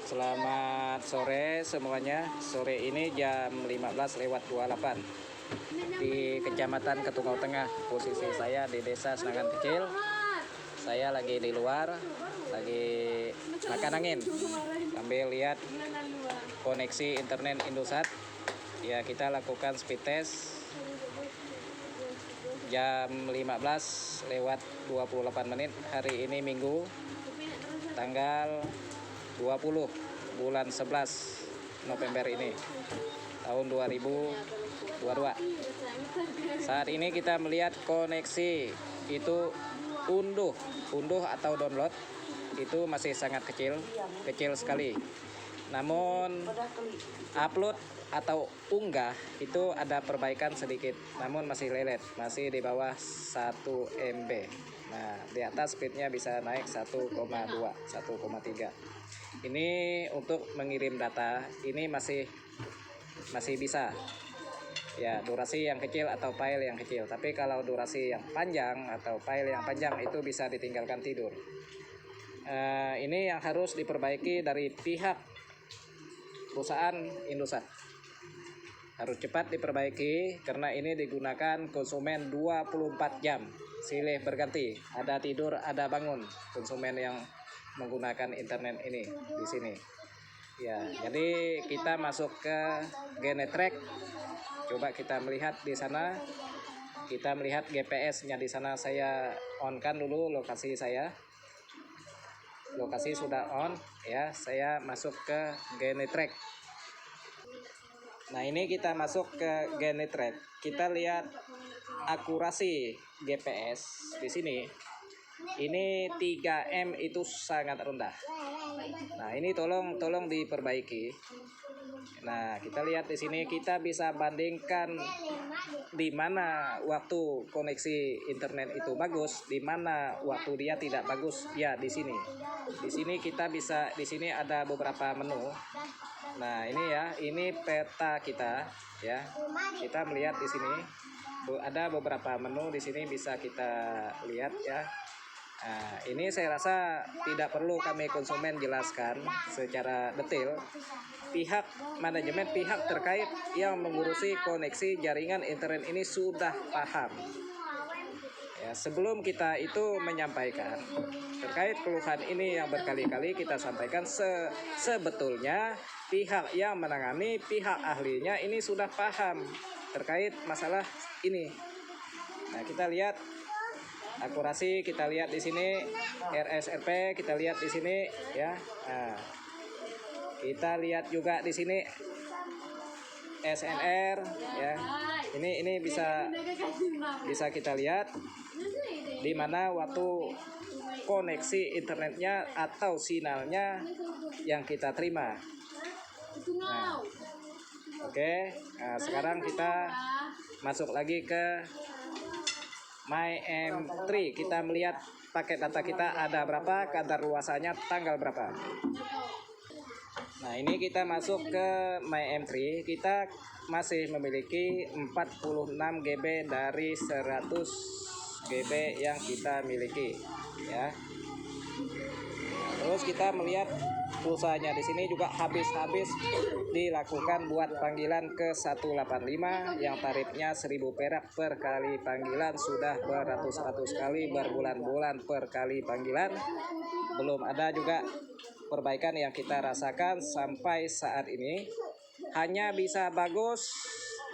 Selamat sore semuanya. Sore ini jam 15:28 di Kecamatan Ketungau Tengah. Posisi saya di Desa Senangan Kecil. Saya lagi di luar, lagi makan angin sambil lihat koneksi internet Indosat. Ya, kita lakukan speed test jam 15:28 hari ini Minggu tanggal 20 bulan 11 November ini tahun 2022. Saat ini kita melihat koneksi itu unduh atau download itu masih sangat kecil sekali. Namun upload atau unggah itu ada perbaikan sedikit, namun masih lelet, masih di bawah 1 MB. Nah, di atas speednya bisa naik 1,2, 1,3. Ini untuk mengirim data ini masih bisa. Ya, durasi yang kecil atau file yang kecil. Tapi kalau durasi yang panjang atau file yang panjang itu bisa ditinggalkan tidur. Ini yang harus diperbaiki dari pihak perusahaan Indosat. Harus cepat diperbaiki karena ini digunakan konsumen 24 jam. Silih berganti, ada tidur, ada bangun konsumen yang menggunakan internet ini di sini. Ya, jadi kita masuk ke Genetrack. Coba kita melihat di sana. Kita melihat GPS-nya di sana. Saya on-kan dulu lokasi saya. Lokasi sudah on ya. Saya masuk ke Genetrack. Nah, ini kita masuk ke Genetrack. Kita lihat akurasi GPS di sini. Ini 3M itu sangat rendah. Nah, ini tolong diperbaiki. Nah, kita lihat di sini, kita bisa bandingkan di mana waktu koneksi internet itu bagus, di mana waktu dia tidak bagus. Ya, di sini. Di sini kita bisa, di sini ada beberapa menu. Nah, ini ya, ini peta kita ya. Kita melihat di sini ada beberapa menu di sini bisa kita lihat ya. Nah, ini saya rasa tidak perlu kami konsumen jelaskan secara detail. Pihak manajemen, pihak terkait yang mengurusi koneksi jaringan internet ini sudah paham. Ya, sebelum kita itu menyampaikan terkait keluhan ini yang berkali-kali kita sampaikan, sebetulnya pihak yang menangani, pihak ahlinya ini sudah paham terkait masalah ini. Nah, kita lihat akurasi, kita lihat di sini RSRP, kita lihat di sini ya. Nah, kita lihat juga di sini SNR ya. Ini bisa kita lihat di mana waktu koneksi internetnya atau sinyalnya yang kita terima. Nah, oke. Nah, sekarang kita masuk lagi ke My M3. Kita melihat paket data kita ada berapa, kadar luasannya tanggal berapa. Nah, ini kita masuk ke My M3. Kita masih memiliki 46 GB dari 100 GB yang kita miliki ya. Terus kita melihat pulsanya di sini juga habis dilakukan buat panggilan ke 185 yang tarifnya 1000 perak per kali panggilan, sudah beratus-ratus kali, berbulan-bulan per kali panggilan. Belum ada juga perbaikan yang kita rasakan sampai saat ini. Hanya bisa bagus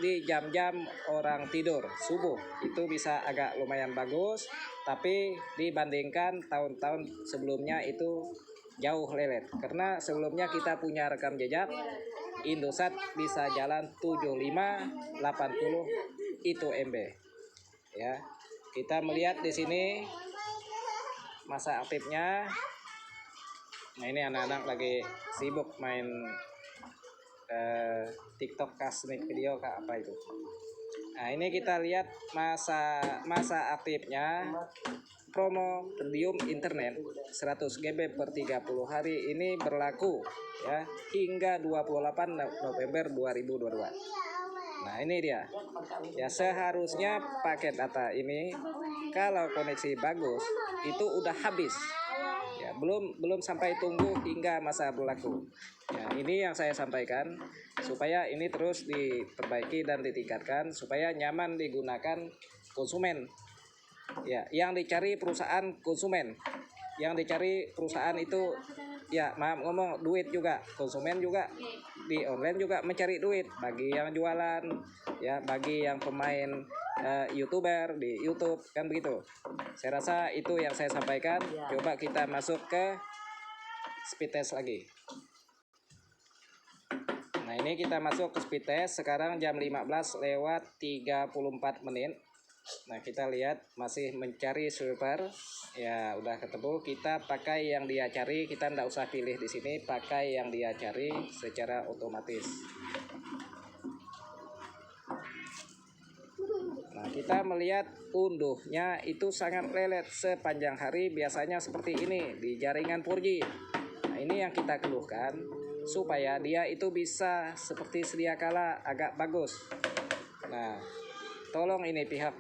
di jam-jam orang tidur subuh, itu bisa agak lumayan bagus, tapi dibandingkan tahun-tahun sebelumnya itu jauh lelet. Karena sebelumnya kita punya rekam jejak Indosat bisa jalan 75 80 itu MB ya. Kita melihat di sini masa aktifnya. Nah, ini anak-anak lagi sibuk main TikTok kasnik video kah apa itu. Nah, ini kita lihat masa aktifnya Promedium internet 100 GB per 30 hari ini berlaku ya hingga 28 November 2022. Nah, ini dia. Ya, seharusnya paket data ini kalau koneksi bagus itu udah habis. Ya, belum sampai tunggu hingga masa berlaku. Ya, ini yang saya sampaikan supaya ini terus diperbaiki dan ditingkatkan supaya nyaman digunakan konsumen. Ya, yang dicari perusahaan konsumen, yang dicari perusahaan itu ya maaf ngomong duit juga, konsumen juga di online juga mencari duit bagi yang jualan, ya bagi yang pemain YouTuber di YouTube kan begitu. Saya rasa itu yang saya sampaikan. Coba kita masuk ke speed test lagi. Nah ini kita masuk ke speed test sekarang jam 15:34. Nah kita lihat masih mencari sweeper. Ya udah ketemu, kita pakai yang dia cari, kita nggak usah pilih di sini, pakai yang dia cari secara otomatis. Nah kita melihat unduhnya itu sangat lelet sepanjang hari, biasanya seperti ini di jaringan 4G. Nah ini yang kita keluhkan supaya dia itu bisa seperti sedia kala agak bagus. Nah tolong ini pihak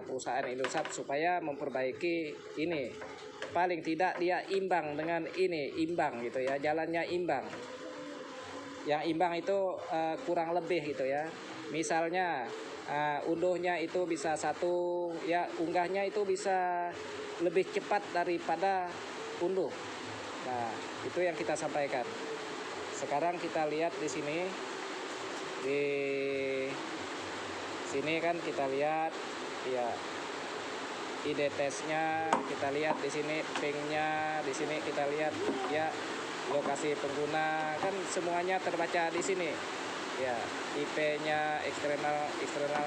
perusahaan Indosat supaya memperbaiki ini, paling tidak dia imbang dengan ini, imbang gitu ya, jalannya imbang. Yang imbang itu kurang lebih gitu ya, misalnya unduhnya itu bisa satu ya, unggahnya itu bisa lebih cepat daripada unduh. Nah itu yang kita sampaikan. Sekarang kita lihat di sini, di sini kan kita lihat ya ID testnya, kita lihat di sini pingnya, di sini kita lihat ya lokasi pengguna kan semuanya terbaca di sini ya, IP-nya, eksternal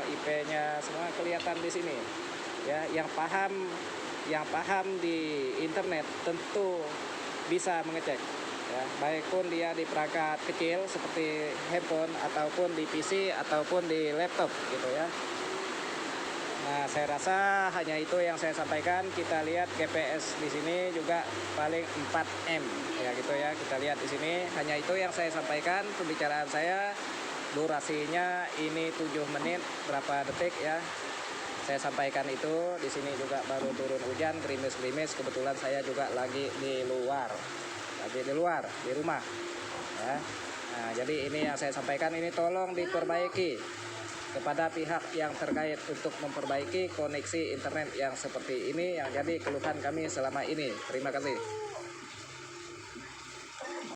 IP-nya semua kelihatan di sini ya. Yang paham di internet tentu bisa mengecek ya, baik pun dia di perangkat kecil seperti handphone ataupun di PC ataupun di laptop gitu ya. Nah, saya rasa hanya itu yang saya sampaikan. Kita lihat GPS di sini juga paling 4M ya gitu ya. Kita lihat di sini, hanya itu yang saya sampaikan pembicaraan saya. Durasinya ini 7 menit berapa detik ya. Saya sampaikan itu. Di sini juga baru turun hujan, gerimis-gerimis. Kebetulan saya juga lagi di luar. Di rumah ya. Nah, jadi ini yang saya sampaikan, ini tolong diperbaiki kepada pihak yang terkait untuk memperbaiki koneksi internet yang seperti ini yang jadi keluhan kami selama ini. Terima kasih.